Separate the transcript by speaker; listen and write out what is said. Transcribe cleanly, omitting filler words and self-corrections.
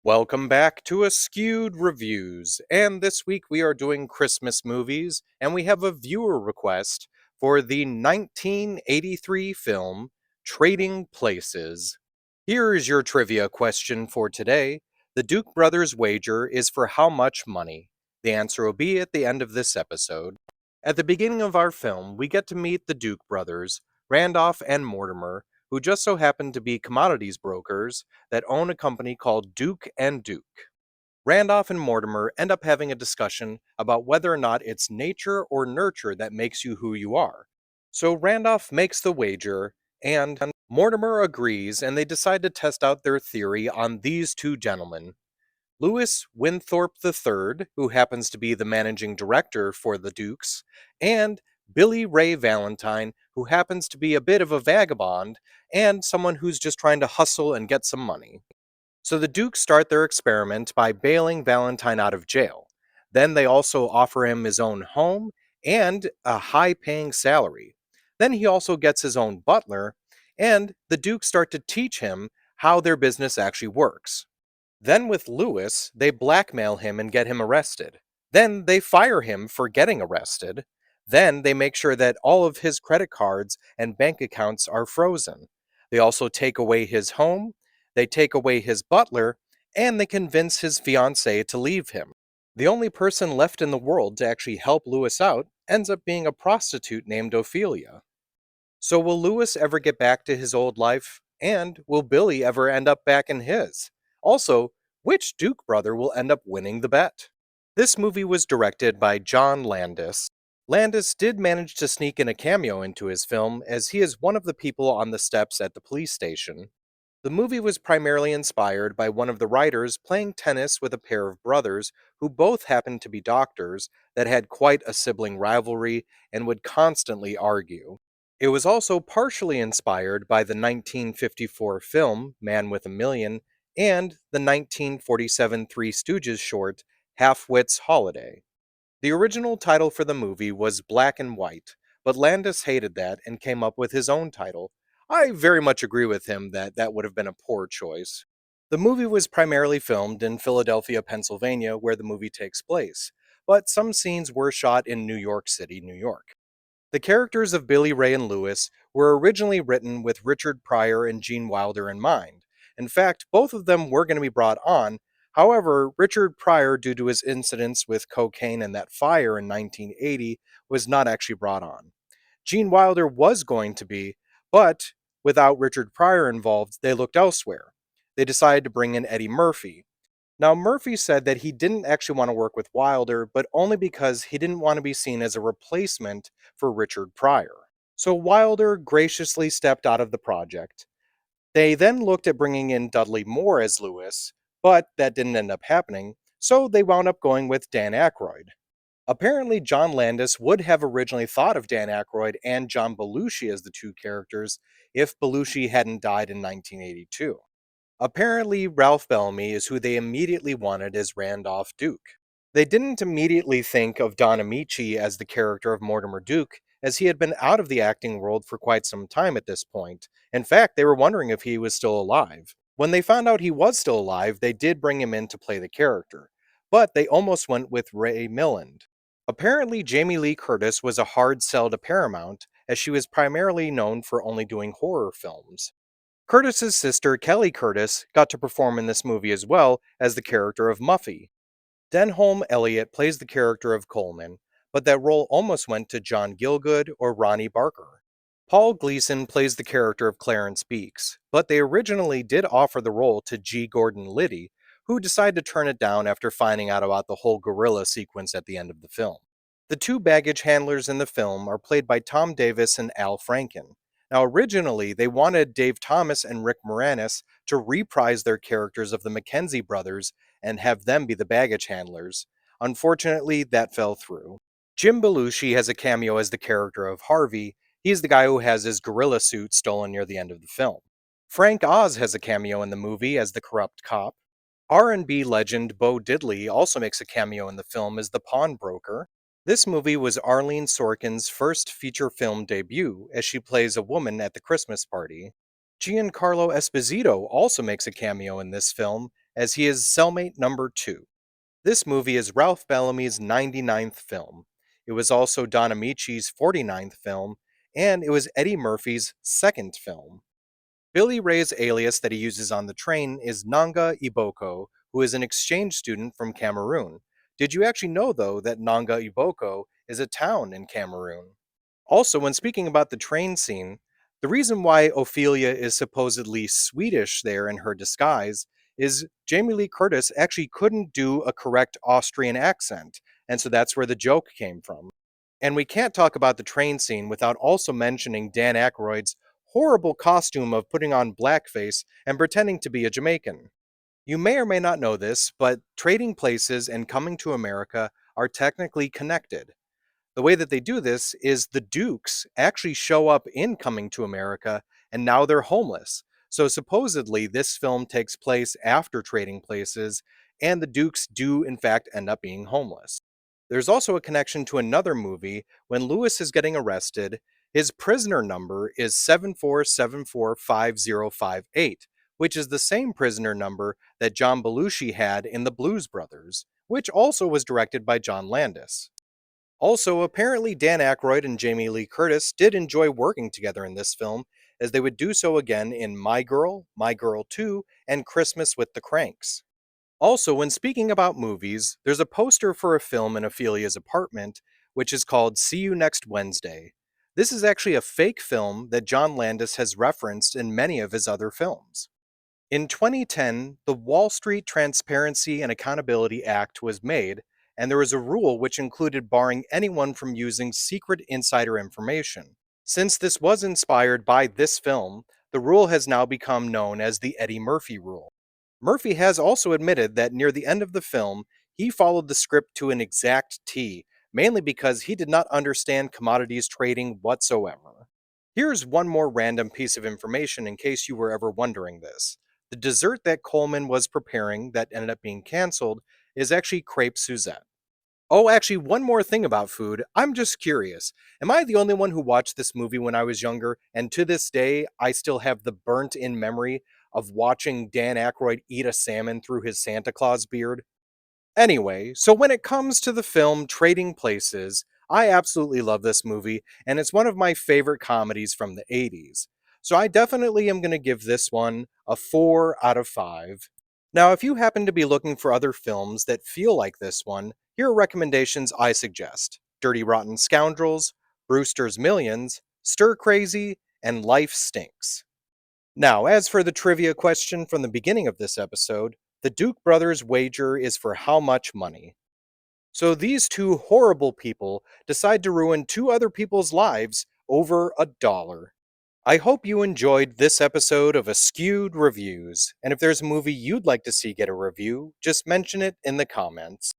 Speaker 1: Welcome back to Askewed Reviews, and this week we are doing Christmas movies, and we have a viewer request for the 1983 film Trading Places. Here is your trivia question for today. The Duke brothers' wager is for how much money? The answer will be at the end of this episode. At the beginning of our film, we get to meet the Duke brothers, Randolph and Mortimer, who just so happen to be commodities brokers that own a company called Duke and Duke. Randolph and Mortimer end up having a discussion about whether or not it's nature or nurture that makes you who you are. So Randolph makes the wager, and Mortimer agrees, and they decide to test out their theory on these two gentlemen. Louis Winthorpe III, who happens to be the managing director for the Dukes, and Billy Ray Valentine, who happens to be a bit of a vagabond and someone who's just trying to hustle and get some money. So the Dukes start their experiment by bailing Valentine out of jail. Then they also offer him his own home and a high paying salary. Then he also gets his own butler, and the Dukes start to teach him how their business actually works. Then with Lewis, they blackmail him and get him arrested. Then they fire him for getting arrested. Then they make sure that all of his credit cards and bank accounts are frozen. They also take away his home, they take away his butler, and they convince his fiancée to leave him. The only person left in the world to actually help Lewis out ends up being a prostitute named Ophelia. So will Lewis ever get back to his old life? And will Billy ever end up back in his? Also, which Duke brother will end up winning the bet? This movie was directed by John Landis. Landis did manage to sneak in a cameo into his film, as he is one of the people on the steps at the police station. The movie was primarily inspired by one of the writers playing tennis with a pair of brothers who both happened to be doctors that had quite a sibling rivalry and would constantly argue. It was also partially inspired by the 1954 film Man with a Million and the 1947 Three Stooges short Half-Wit's Holiday. The original title for the movie was Black and White, but Landis hated that and came up with his own title. I very much agree with him that that would have been a poor choice. The movie was primarily filmed in Philadelphia, Pennsylvania, where the movie takes place, but some scenes were shot in New York City, New York. The characters of Billy Ray and Lewis were originally written with Richard Pryor and Gene Wilder in mind. In fact, both of them were going to be brought on. However, Richard Pryor, due to his incidents with cocaine and that fire in 1980, was not actually brought on. Gene Wilder was going to be, but without Richard Pryor involved, they looked elsewhere. They decided to bring in Eddie Murphy. Now, Murphy said that he didn't actually want to work with Wilder, but only because he didn't want to be seen as a replacement for Richard Pryor. So Wilder graciously stepped out of the project. They then looked at bringing in Dudley Moore as Lewis, but that didn't end up happening, so they wound up going with Dan Aykroyd. Apparently, John Landis would have originally thought of Dan Aykroyd and John Belushi as the two characters if Belushi hadn't died in 1982. Apparently, Ralph Bellamy is who they immediately wanted as Randolph Duke. They didn't immediately think of Don Amici as the character of Mortimer Duke, as he had been out of the acting world for quite some time at this point. In fact, they were wondering if he was still alive. When they found out he was still alive, they did bring him in to play the character, but they almost went with Ray Milland. Apparently, Jamie Lee Curtis was a hard sell to Paramount, as she was primarily known for only doing horror films. Curtis's sister, Kelly Curtis, got to perform in this movie as well as the character of Muffy. Denholm Elliott plays the character of Coleman, but that role almost went to John Gielgud or Ronnie Barker. Paul Gleason plays the character of Clarence Beeks, but they originally did offer the role to G. Gordon Liddy, who decided to turn it down after finding out about the whole gorilla sequence at the end of the film. The two baggage handlers in the film are played by Tom Davis and Al Franken. Now, originally, they wanted Dave Thomas and Rick Moranis to reprise their characters of the Mackenzie brothers and have them be the baggage handlers. Unfortunately, that fell through. Jim Belushi has a cameo as the character of Harvey. He's the guy who has his gorilla suit stolen near the end of the film. Frank Oz has a cameo in the movie as the corrupt cop. R&B legend Bo Diddley also makes a cameo in the film as the pawnbroker. This movie was Arlene Sorkin's first feature film debut, as she plays a woman at the Christmas party. Giancarlo Esposito also makes a cameo in this film, as he is cellmate number 2. This movie is Ralph Bellamy's 99th film. It was also Don Amici's 49th film, and it was Eddie Murphy's second film. Billy Ray's alias that he uses on the train is Nanga Iboko, who is an exchange student from Cameroon. Did you actually know, though, that Nanga Iboko is a town in Cameroon? Also, when speaking about the train scene, the reason why Ophelia is supposedly Swedish there in her disguise is Jamie Lee Curtis actually couldn't do a correct Austrian accent, and so that's where the joke came from. And we can't talk about the train scene without also mentioning Dan Aykroyd's horrible costume of putting on blackface and pretending to be a Jamaican. You may or may not know this, but Trading Places and Coming to America are technically connected. The way that they do this is the Dukes actually show up in Coming to America, and now they're homeless. So supposedly, this film takes place after Trading Places, and the Dukes do, in fact, end up being homeless. There's also a connection to another movie. When Lewis is getting arrested, his prisoner number is 74745058, which is the same prisoner number that John Belushi had in The Blues Brothers, which also was directed by John Landis. Also, apparently Dan Aykroyd and Jamie Lee Curtis did enjoy working together in this film, as they would do so again in My Girl 2, and Christmas with the Cranks. Also, when speaking about movies, there's a poster for a film in Ophelia's apartment, which is called See You Next Wednesday. This is actually a fake film that John Landis has referenced in many of his other films. In 2010, the Wall Street Transparency and Accountability Act was made, and there was a rule which included barring anyone from using secret insider information. Since this was inspired by this film, the rule has now become known as the Eddie Murphy Rule. Murphy has also admitted that near the end of the film, he followed the script to an exact T, mainly because he did not understand commodities trading whatsoever. Here's one more random piece of information in case you were ever wondering this. The dessert that Coleman was preparing that ended up being canceled is actually crepe Suzette. Oh, actually, one more thing about food. I'm just curious. Am I the only one who watched this movie when I was younger, and to this day, I still have the burnt in memory of watching Dan Aykroyd eat a salmon through his Santa Claus beard? Anyway, so when it comes to the film Trading Places, I absolutely love this movie, and it's one of my favorite comedies from the 80s. So I definitely am going to give this one a 4 out of 5. Now, if you happen to be looking for other films that feel like this one, here are recommendations I suggest: Dirty Rotten Scoundrels, Brewster's Millions, Stir Crazy, and Life Stinks. Now, as for the trivia question from the beginning of this episode, the Duke brothers' wager is for how much money? So these two horrible people decide to ruin two other people's lives over $1. I hope you enjoyed this episode of Askewed Reviews, and if there's a movie you'd like to see get a review, just mention it in the comments.